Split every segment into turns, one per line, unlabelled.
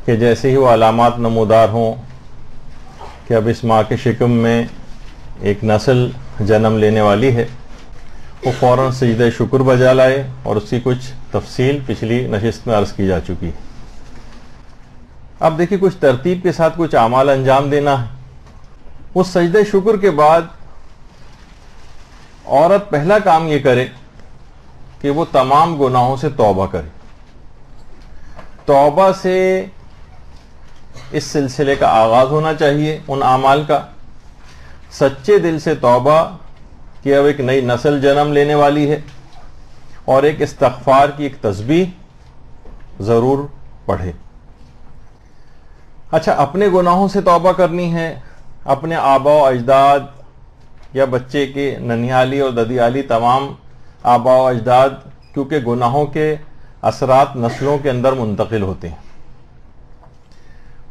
کہ جیسے ہی وہ علامات نمودار ہوں کہ اب اس ماں کے شکم میں ایک نسل جنم لینے والی ہے، وہ فوراً سجدہ شکر بجا لائے، اور اس کی کچھ تفصیل پچھلی نشست میں عرض کی جا چکی ہے۔ اب دیکھیں کچھ ترتیب کے ساتھ کچھ اعمال انجام دینا ہے۔ اس سجدہ شکر کے بعد عورت پہلا کام یہ کرے کہ وہ تمام گناہوں سے توبہ کرے۔ توبہ سے اس سلسلے کا آغاز ہونا چاہیے، ان اعمال کا، سچے دل سے توبہ کہ اب ایک نئی نسل جنم لینے والی ہے، اور ایک استغفار کی ایک تسبیح ضرور پڑھے۔ اچھا، اپنے گناہوں سے توبہ کرنی ہے، اپنے آبا و اجداد یا بچے کے ننھیالی اور ددیالی تمام آبا و اجداد، کیونکہ گناہوں کے اثرات نسلوں کے اندر منتقل ہوتے ہیں،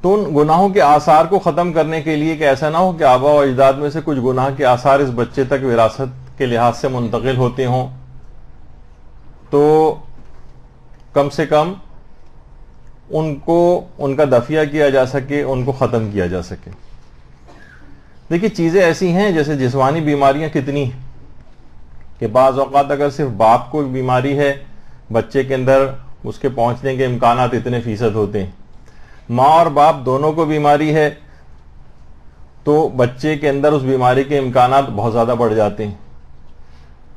تو ان گناہوں کے آثار کو ختم کرنے کے لیے کہ ایسا نہ ہو کہ آبا و اجداد میں سے کچھ گناہ کے آثار اس بچے تک وراثت کے لحاظ سے منتقل ہوتے ہوں، تو کم سے کم ان کو ان کا دفیہ کیا جا سکے، ان کو ختم کیا جا سکے۔ دیکھیے چیزیں ایسی ہیں جیسے جسمانی بیماریاں کتنی ہیں کہ بعض اوقات اگر صرف باپ کو بیماری ہے، بچے کے اندر اس کے پہنچنے کے امکانات اتنے فیصد ہوتے ہیں، ماں اور باپ دونوں کو بیماری ہے تو بچے کے اندر اس بیماری کے امکانات بہت زیادہ بڑھ جاتے ہیں۔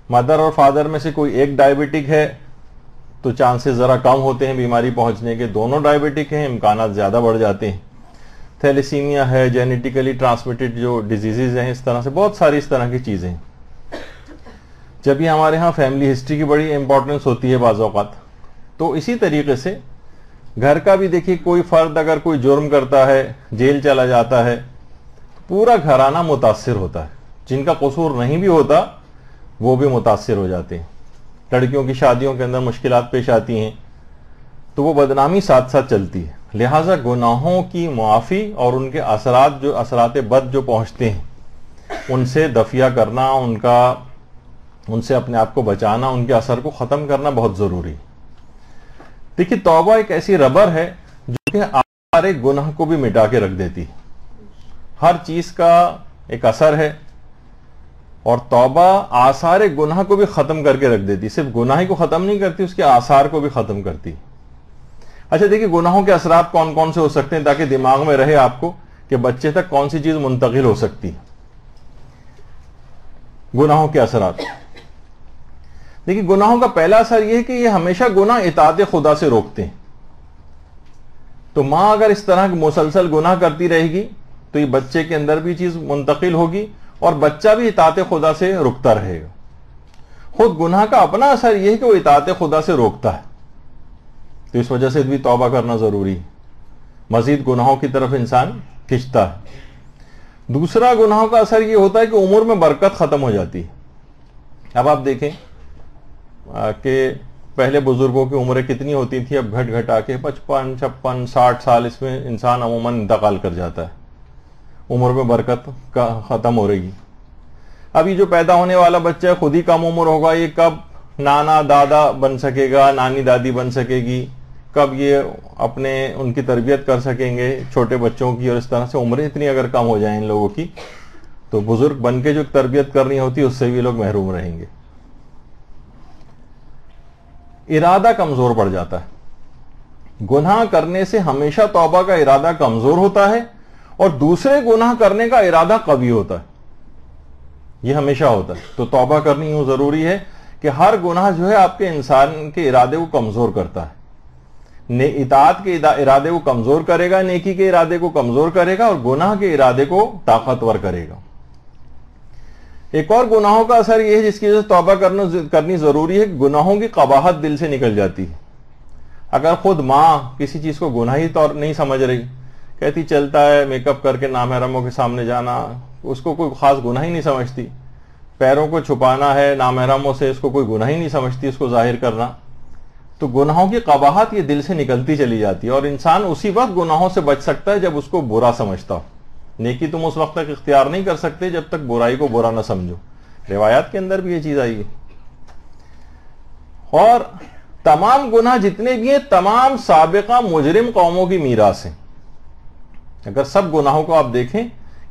مدر اور فادر میں سے کوئی ایک ڈائبٹک ہے تو چانسز ذرا کم ہوتے ہیں بیماری پہنچنے کے، دونوں ڈائبٹک ہیں امکانات زیادہ بڑھ جاتے ہیں۔ تھیلیسیمیا ہے، جینیٹیکلی ٹرانسمیٹڈ جو ڈیزیزز ہیں، اس طرح سے بہت ساری اس طرح کی چیزیں ہیں۔ جب یہ ہمارے ہاں فیملی ہسٹری کی بڑی امپورٹنس ہوتی ہے بعض اوقات، تو اسی طریقے سے گھر کا بھی دیکھیے کوئی فرد اگر کوئی جرم کرتا ہے، جیل چلا جاتا ہے، پورا گھرانہ متاثر ہوتا ہے، جن کا قصور نہیں بھی ہوتا وہ بھی متاثر ہو جاتے ہیں۔ لڑکیوں کی شادیوں کے اندر مشکلات پیش آتی ہیں تو وہ بدنامی ساتھ ساتھ چلتی ہے۔ لہٰذا گناہوں کی معافی اور ان کے اثرات بد جو پہنچتے ہیں ان سے دفیہ کرنا، ان سے اپنے آپ کو بچانا، ان کے اثر کو ختم کرنا بہت ضروری۔ دیکھیے توبہ ایک ایسی ربر ہے جو کہ ہمارے گناہ کو بھی مٹا کے رکھ دیتی ہے۔ ہر چیز کا ایک اثر ہے، اور توبہ آثار گناہ کو بھی ختم کر کے رکھ دیتی، صرف گناہ ہی کو ختم نہیں کرتی، اس کے آثار کو بھی ختم کرتی۔ اچھا دیکھیے گناہوں کے اثرات کون کون سے ہو سکتے ہیں تاکہ دماغ میں رہے آپ کو کہ بچے تک کون سی چیز منتقل ہو سکتی ہے۔ گناہوں کے اثرات، دیکھیے گناہوں کا پہلا اثر یہ ہے کہ یہ ہمیشہ گناہ اطاعت خدا سے روکتے ہیں۔ تو ماں اگر اس طرح مسلسل گناہ کرتی رہے گی تو یہ بچے کے اندر بھی چیز منتقل ہوگی، اور بچہ بھی اطاعت خدا سے رکتا رہے گا۔ خود گناہ کا اپنا اثر یہ ہے کہ وہ اطاعت خدا سے روکتا ہے، تو اس وجہ سے بھی توبہ کرنا ضروری ہے، مزید گناہوں کی طرف انسان کھنچتا ہے۔ دوسرا گناہوں کا اثر یہ ہوتا ہے کہ امور میں برکت ختم ہو جاتی ہے۔ اب آپ دیکھیں کہ پہلے بزرگوں کی عمریں کتنی ہوتی تھی، اب گھٹ گھٹا کے 55 56 60 سال اس میں انسان عموماً انتقال کر جاتا ہے، عمر میں برکت ختم ہو رہی۔ اب یہ جو پیدا ہونے والا بچہ ہے خود ہی کم عمر ہوگا، یہ کب نانا دادا بن سکے گا، نانی دادی بن سکے گی، کب یہ ان کی تربیت کر سکیں گے چھوٹے بچوں کی، اور اس طرح سے عمریں اتنی اگر کم ہو جائیں ان لوگوں کی تو بزرگ بن کے جو تربیت کرنی ہوتی ہے اس سے بھی لوگ محروم رہیں گے۔ ارادہ کمزور پڑ جاتا ہے، گناہ کرنے سے ہمیشہ توبہ کا ارادہ کمزور ہوتا ہے، اور دوسرے گناہ کرنے کا ارادہ قوی ہوتا ہے، یہ ہمیشہ ہوتا ہے۔ تو توبہ کرنی یوں ضروری ہے کہ ہر گناہ جو ہے آپ کے انسان کے ارادے کو کمزور کرتا ہے، اطاعت کے ارادے کو کمزور کرے گا، نیکی کے ارادے کو کمزور کرے گا، اور گناہ کے ارادے کو طاقتور کرے گا۔ ایک اور گناہوں کا اثر یہ ہے جس کی وجہ سے توبہ کرنی ضروری ہے، گناہوں کی قباحت دل سے نکل جاتی ہے۔ اگر خود ماں کسی چیز کو گناہی طور نہیں سمجھ رہی، کہتی چلتا ہے میک اپ کر کے نامحرموں کے سامنے جانا، اس کو کوئی خاص گناہ ہی نہیں سمجھتی، پیروں کو چھپانا ہے نامحرموں سے، اس کو کوئی گناہ ہی نہیں سمجھتی اس کو ظاہر کرنا، تو گناہوں کی قباحت یہ دل سے نکلتی چلی جاتی ہے، اور انسان اسی وقت گناہوں سے بچ سکتا ہے جب اس کو برا سمجھتا ہو۔ نیکی تم اس وقت تک اختیار نہیں کر سکتے جب تک برائی کو برا نہ سمجھو، روایات کے اندر بھی یہ چیز آئی ہے۔ اور تمام گناہ جتنے بھی ہیں تمام سابقہ مجرم قوموں کی میراث ہیں. اگر سب گناہوں کو آپ دیکھیں،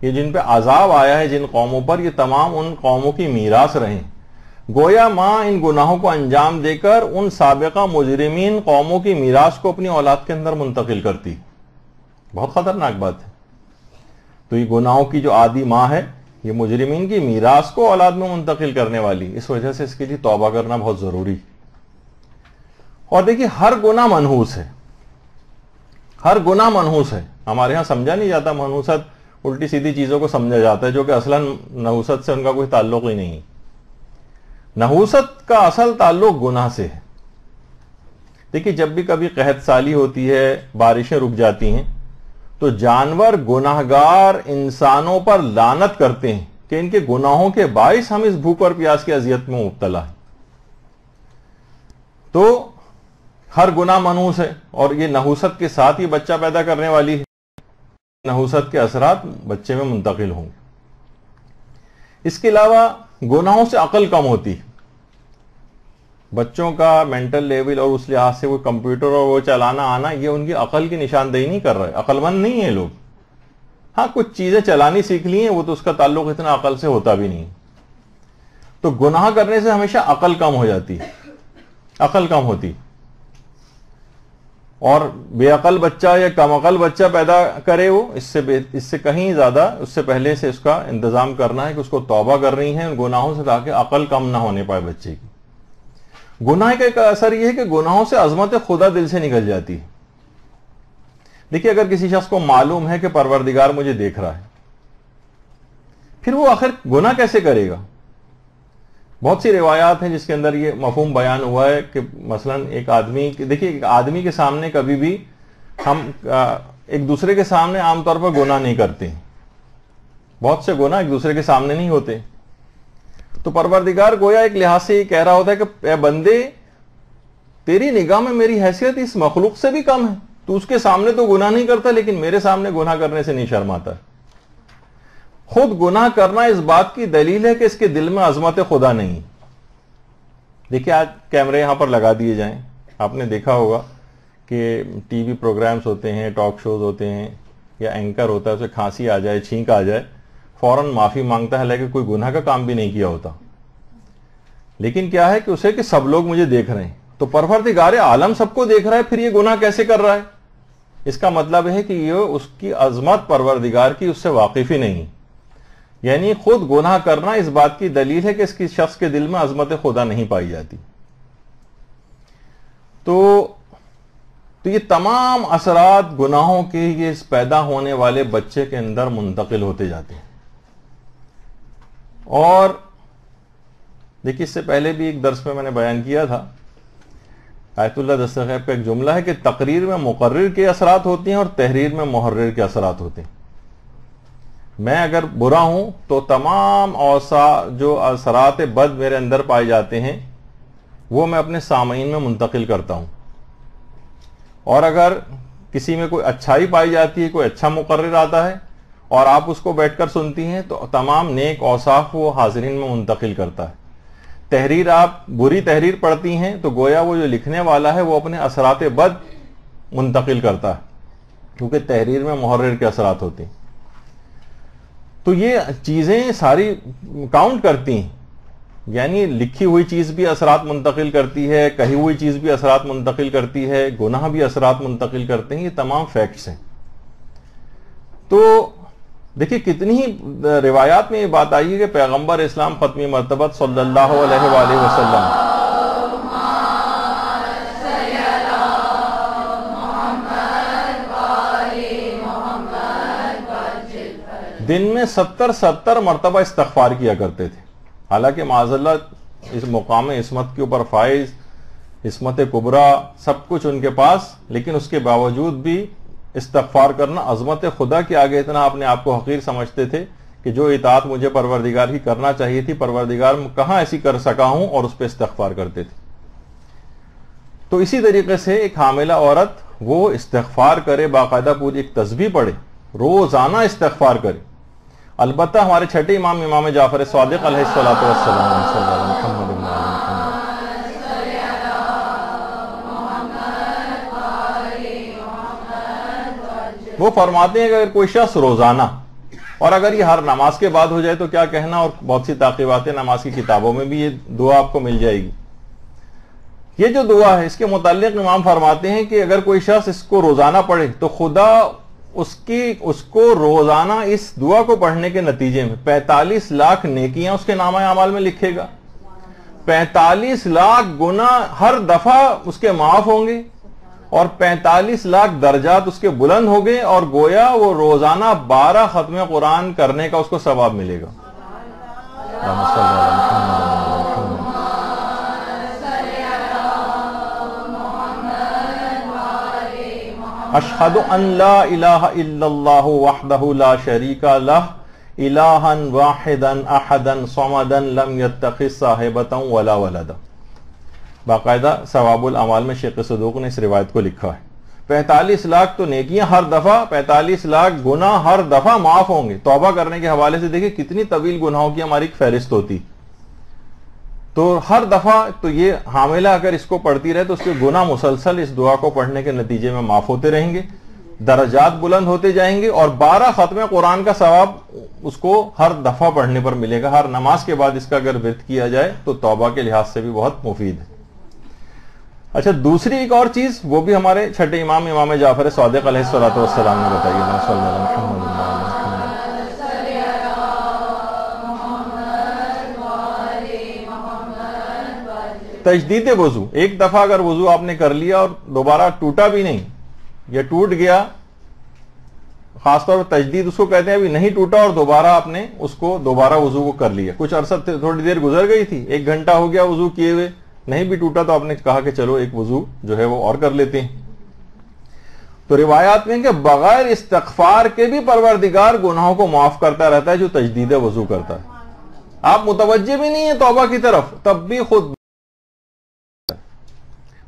یہ جن پہ عذاب آیا ہے جن قوموں پر، یہ تمام ان قوموں کی میراث رہیں. گویا ماں ان گناہوں کو انجام دے کر ان سابقہ مجرمین قوموں کی میراث کو اپنی اولاد کے اندر منتقل کرتی. بہت خطرناک بات ہے. تو یہ گناہوں کی جو عادی ماں ہے، یہ مجرمین کی میراث کو اولاد میں منتقل کرنے والی. اس وجہ سے اس کے لیے توبہ کرنا بہت ضروری. اور دیکھیے ہر گناہ منحوس ہے، ہر گناہ منحوس ہے. ہمارے ہاں سمجھا نہیں جاتا منحوست، الٹی سیدھی چیزوں کو سمجھا جاتا ہے جو کہ اصلاً نحوست سے ان کا کوئی تعلق ہی نہیں. نحوست کا اصل تعلق گناہ سے ہے. دیکھیے جب بھی کبھی قحط سالی ہوتی ہے، بارشیں رک جاتی ہیں، تو جانور گناہگار انسانوں پر لعنت کرتے ہیں کہ ان کے گناہوں کے باعث ہم اس بھوک اور پیاس کی اذیت میں مبتلا ہیں. تو ہر گناہ منحوس ہے، اور یہ نحوست کے ساتھ ہی بچہ پیدا کرنے والی ہے. نحوست کے اثرات بچے میں منتقل ہوں گے. اس کے علاوہ گناہوں سے عقل کم ہوتی. بچوں کا مینٹل لیول اور اس لحاظ سے وہ کمپیوٹر اور وہ چلانا آنا، یہ ان کی عقل کی نشاندہی نہیں کر رہے. عقل مند نہیں ہیں لوگ. ہاں کچھ چیزیں چلانی سیکھ لی ہیں، وہ تو اس کا تعلق اتنا عقل سے ہوتا بھی نہیں. تو گناہ کرنے سے ہمیشہ عقل کم ہو جاتی، عقل کم ہوتی. اور بے عقل بچہ یا کم عقل بچہ پیدا کرے وہ اس سے کہیں زیادہ اس سے پہلے سے اس کا انتظام کرنا ہے کہ اس کو توبہ کرنی ہے ان گناہوں سے، تاکہ عقل کم نہ ہونے پائے بچے کی. گناہ کا ایک اثر یہ ہے کہ گناہوں سے عظمت خدا دل سے نکل جاتی ہے. دیکھیے اگر کسی شخص کو معلوم ہے کہ پروردگار مجھے دیکھ رہا ہے، پھر وہ آخر گناہ کیسے کرے گا؟ بہت سی روایات ہیں جس کے اندر یہ مفہوم بیان ہوا ہے کہ مثلا ایک آدمی کے سامنے کبھی بھی ہم ایک دوسرے کے سامنے عام طور پر گناہ نہیں کرتے. بہت سے گناہ ایک دوسرے کے سامنے نہیں ہوتے. تو پروردگار گویا ایک لحاظ سے یہ کہہ رہا ہوتا ہے کہ اے بندے، تیری نگاہ میں میری حیثیت اس مخلوق سے بھی کم ہے. تو اس کے سامنے تو گناہ نہیں کرتا، لیکن میرے سامنے گناہ کرنے سے نہیں شرماتا. خود گناہ کرنا اس بات کی دلیل ہے کہ اس کے دل میں عظمت خدا نہیں. دیکھیں آج کیمرے یہاں پر لگا دیے جائیں، آپ نے دیکھا ہوگا کہ ٹی وی پروگرامز ہوتے ہیں، ٹاک شوز ہوتے ہیں، یا اینکر ہوتا ہے، اسے کھانسی آ جائے، چھینک آ جائے، فوراً معافی مانگتا ہے، حالانکہ کوئی گناہ کا کام بھی نہیں کیا ہوتا. لیکن کیا ہے کہ اسے کہ سب لوگ مجھے دیکھ رہے ہیں. تو پروردگار عالم سب کو دیکھ رہا ہے، پھر یہ گناہ کیسے کر رہا ہے؟ اس کا مطلب ہے کہ یہ اس کی عظمت پروردگار کی اس سے واقف ہی نہیں. یعنی خود گناہ کرنا اس بات کی دلیل ہے کہ اس کی شخص کے دل میں عظمت خدا نہیں پائی جاتی. تو یہ تمام اثرات گناہوں کے یہ پیدا ہونے والے بچے کے اندر منتقل ہوتے جاتے ہیں. اور دیکھیے اس سے پہلے بھی ایک درس میں نے بیان کیا تھا، آیت اللہ دستغیب کا ایک جملہ ہے کہ تقریر میں مقرر کے اثرات ہوتے ہیں اور تحریر میں محرر کے اثرات ہوتے ہیں. میں اگر برا ہوں تو تمام جو اثرات بد میرے اندر پائے جاتے ہیں وہ میں اپنے سامعین میں منتقل کرتا ہوں. اور اگر کسی میں کوئی اچھائی پائی جاتی ہے، کوئی اچھا مقرر آتا ہے اور آپ اس کو بیٹھ کر سنتی ہیں، تو تمام نیک اوصاف وہ حاضرین میں منتقل کرتا ہے. تحریر آپ بری تحریر پڑھتی ہیں تو گویا وہ جو لکھنے والا ہے وہ اپنے اثرات بد منتقل کرتا ہے، کیونکہ تحریر میں محرر کے اثرات ہوتے ہیں. تو یہ چیزیں ساری کاؤنٹ کرتی ہیں. یعنی لکھی ہوئی چیز بھی اثرات منتقل کرتی ہے، کہی ہوئی چیز بھی اثرات منتقل کرتی ہے، گناہ بھی اثرات منتقل کرتے ہیں. یہ تمام فیکٹس ہیں. تو دیکھیے کتنی ہی روایات میں یہ بات آئی ہے کہ پیغمبر اسلام ختمی مرتبت صلی اللہ علیہ وآلہ وسلم دن میں 70 مرتبہ استغفار کیا کرتے تھے. حالانکہ معاذ اللہ اس مقام عصمت کے اوپر فائز، عصمت کبریٰ سب کچھ ان کے پاس، لیکن اس کے باوجود بھی استغفار کرنا عظمت خدا کے آگے اتنا اپنے آپ کو حقیر سمجھتے تھے کہ جو اطاعت مجھے پروردگار کی کرنا چاہیے تھی، پروردگار کہاں ایسی کر سکا ہوں، اور اس پہ استغفار کرتے تھے. تو اسی طریقے سے ایک حاملہ عورت وہ استغفار کرے، باقاعدہ پوری ایک تسبیح پڑھے، روزانہ استغفار کرے. البتہ ہمارے چھٹے امام جعفر صادق علیہ الصلوۃ والسلام وہ فرماتے ہیں کہ اگر کوئی شخص روزانہ، اور اگر یہ ہر نماز کے بعد ہو جائے تو کیا کہنا، اور بہت سی تعقیبات نماز کی کتابوں میں بھی یہ دعا آپ کو مل جائے گی. یہ جو دعا ہے اس کے متعلق امام فرماتے ہیں کہ اگر کوئی شخص اس کو روزانہ پڑھے تو خدا اس کو روزانہ اس دعا کو پڑھنے کے نتیجے میں 45 لاکھ نیکیاں اس کے نامہ اعمال میں لکھے گا، 45 لاکھ گناہ ہر دفعہ اس کے معاف ہوں گے، اور 45 لاکھ درجات اس کے بلند ہو گئے، اور گویا وہ روزانہ 12 ختم قرآن کرنے کا اس کو ثواب ملے گا. اشہد ان لا الہ الا اللہ وحدہ لا شریک لہ الہا واحدا احدا صمدا لم یتخذ صاحبۃ ولا ولدا. باقاعدہ ثواب الاعمال میں شیخ صدوق نے اس روایت کو لکھا ہے. 45 لاکھ تو نیکیاں ہر دفعہ، 45 لاکھ گناہ ہر دفعہ معاف ہوں گے. توبہ کرنے کے حوالے سے دیکھیں کتنی طویل گناہوں کی ہماری ایک فہرست ہوتی، تو ہر دفعہ تو یہ حاملہ اگر اس کو پڑھتی رہے تو اس کے گناہ مسلسل اس دعا کو پڑھنے کے نتیجے میں معاف ہوتے رہیں گے، درجات بلند ہوتے جائیں گے، اور 12 ختم قرآن کا ثواب اس کو ہر دفعہ پڑھنے پر ملے گا. ہر نماز کے بعد اس کا اگر ورد کیا جائے تو توبہ کے لحاظ سے بھی بہت مفید ہے. اچھا، دوسری ایک اور چیز وہ بھی ہمارے چھٹے امام امام جعفر صادق علیہ الصلوۃ والسلام نے بتائی. تجدید وضو، ایک دفعہ اگر وضو آپ نے کر لیا اور دوبارہ ٹوٹا بھی نہیں یا ٹوٹ گیا، خاص طور پر تجدید اس کو کہتے ہیں، ابھی نہیں ٹوٹا اور دوبارہ آپ نے اس کو دوبارہ وضو کو کر لیا، کچھ عرصہ تھوڑی دیر گزر گئی تھی، 1 گھنٹہ ہو گیا وضو کیے ہوئے، نہیں بھی ٹوٹا تو آپ نے کہا کہ چلو ایک وضو جو ہے وہ اور کر لیتے ہیں. تو روایات میں کہ بغیر استغفار کے بھی پروردگار گناہوں کو معاف کرتا رہتا ہے جو تجدید وضو کرتا ہے. آپ متوجہ بھی نہیں ہیں توبہ کی طرف تب بھی خود.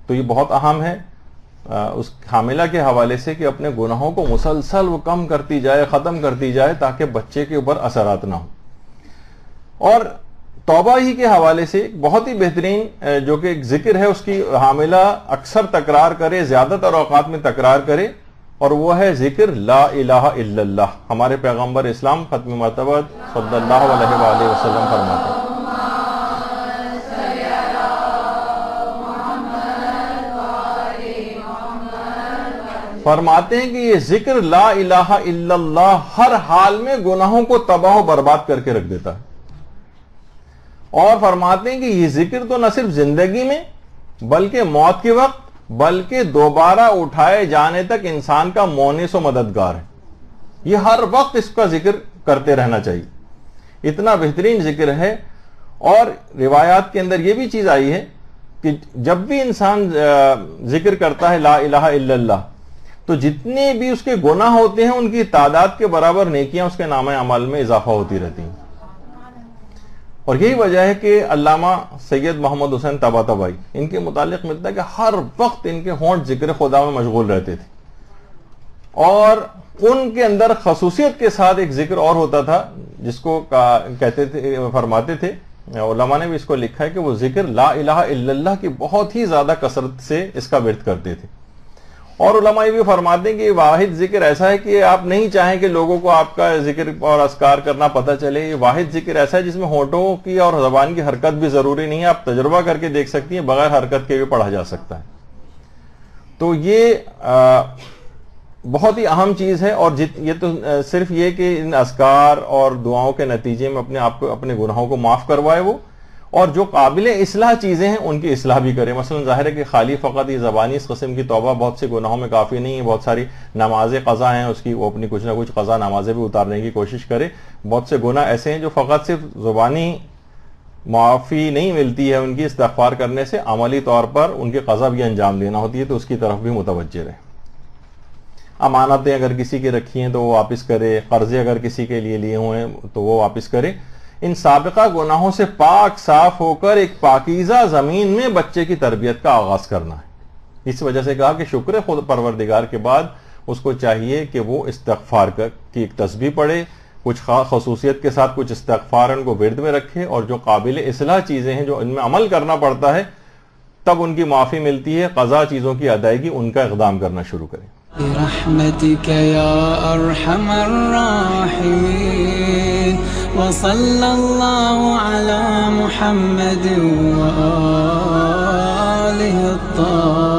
تو یہ بہت اہم ہے اس حاملہ کے حوالے سے کہ اپنے گناہوں کو مسلسل وہ کم کرتی جائے، ختم کرتی جائے، تاکہ بچے کے اوپر اثرات نہ ہوں. اور توبہ ہی کے حوالے سے بہت ہی بہترین جو کہ ایک ذکر ہے، اس کی حاملہ اکثر تکرار کرے، زیادہ تر اوقات میں تکرار کرے، اور وہ ہے ذکر لا الہ الا اللہ. ہمارے پیغمبر اسلام ختم مرتبہ صلی اللہ علیہ وآلہ وسلم فرماتے ہیں، فرماتے ہیں کہ یہ ذکر لا الہ الا اللہ ہر حال میں گناہوں کو تباہ و برباد کر کے رکھ دیتا ہے. اور فرماتے ہیں کہ یہ ذکر تو نہ صرف زندگی میں بلکہ موت کے وقت، بلکہ دوبارہ اٹھائے جانے تک انسان کا مونس و مددگار ہے. یہ ہر وقت اس کا ذکر کرتے رہنا چاہیے، اتنا بہترین ذکر ہے. اور روایات کے اندر یہ بھی چیز آئی ہے کہ جب بھی انسان ذکر کرتا ہے لا الہ الا اللہ تو جتنے بھی اس کے گناہ ہوتے ہیں ان کی تعداد کے برابر نیکیاں اس کے نامہ اعمال میں اضافہ ہوتی رہتی ہیں. اور یہی وجہ ہے کہ علامہ سید محمد حسین طباطبائی ان کے متعلق ملتا ہے کہ ہر وقت ان کے ہونٹ ذکر خدا میں مشغول رہتے تھے، اور ان کے اندر خصوصیت کے ساتھ ایک ذکر اور ہوتا تھا جس کو کہتے تھے، فرماتے تھے، علماء نے بھی اس کو لکھا ہے کہ وہ ذکر لا الہ الا اللہ کی بہت ہی زیادہ کثرت سے اس کا ورد کرتے تھے. اور علماء یہ بھی فرماتے ہیں کہ یہ واحد ذکر ایسا ہے کہ آپ نہیں چاہیں کہ لوگوں کو آپ کا ذکر اور اذکار کرنا پتہ چلے. یہ واحد ذکر ایسا ہے جس میں ہونٹوں کی اور زبان کی حرکت بھی ضروری نہیں ہے، آپ تجربہ کر کے دیکھ سکتی ہیں، بغیر حرکت کے بھی پڑھا جا سکتا ہے. تو یہ بہت ہی اہم چیز ہے. اور یہ تو صرف یہ کہ ان اذکار اور دعاؤں کے نتیجے میں اپنے آپ کو، اپنے گناہوں کو معاف کروائے وہ، اور جو قابل اصلاح چیزیں ہیں ان کی اصلاح بھی کرے. مثلا ظاہر ہے کہ خالی فقط یہ زبانی اس قسم کی توبہ بہت سے گناہوں میں کافی نہیں ہے. بہت ساری نمازیں قضا ہیں اس کی، وہ اپنی کچھ نہ کچھ قضا نمازیں بھی اتارنے کی کوشش کرے. بہت سے گناہ ایسے ہیں جو فقط صرف زبانی معافی نہیں ملتی ہے ان کی استغفار کرنے سے، عملی طور پر ان کی قضا بھی انجام دینا ہوتی ہے، تو اس کی طرف بھی متوجہ رہے. امانتیں اگر کسی کے رکھی ہیں تو وہ واپس کرے، قرضے اگر کسی کے لیے لیے ہوئے ہیں تو وہ واپس کرے. ان سابقہ گناہوں سے پاک صاف ہو کر ایک پاکیزہ زمین میں بچے کی تربیت کا آغاز کرنا ہے. اس وجہ سے کہا کہ شکر خود پروردگار کے بعد اس کو چاہیے کہ وہ استغفار کی ایک تسبیح پڑھے، کچھ خصوصیت کے ساتھ کچھ استغفار ان کو ورد میں رکھے، اور جو قابل اصلاح چیزیں ہیں جو ان میں عمل کرنا پڑتا ہے تب ان کی معافی ملتی ہے، قضا چیزوں کی ادائیگی ان کا اقدام کرنا شروع کرے.
برحمتك يا أرحم الراحمين وصلى الله على محمد وآله الطاهرين.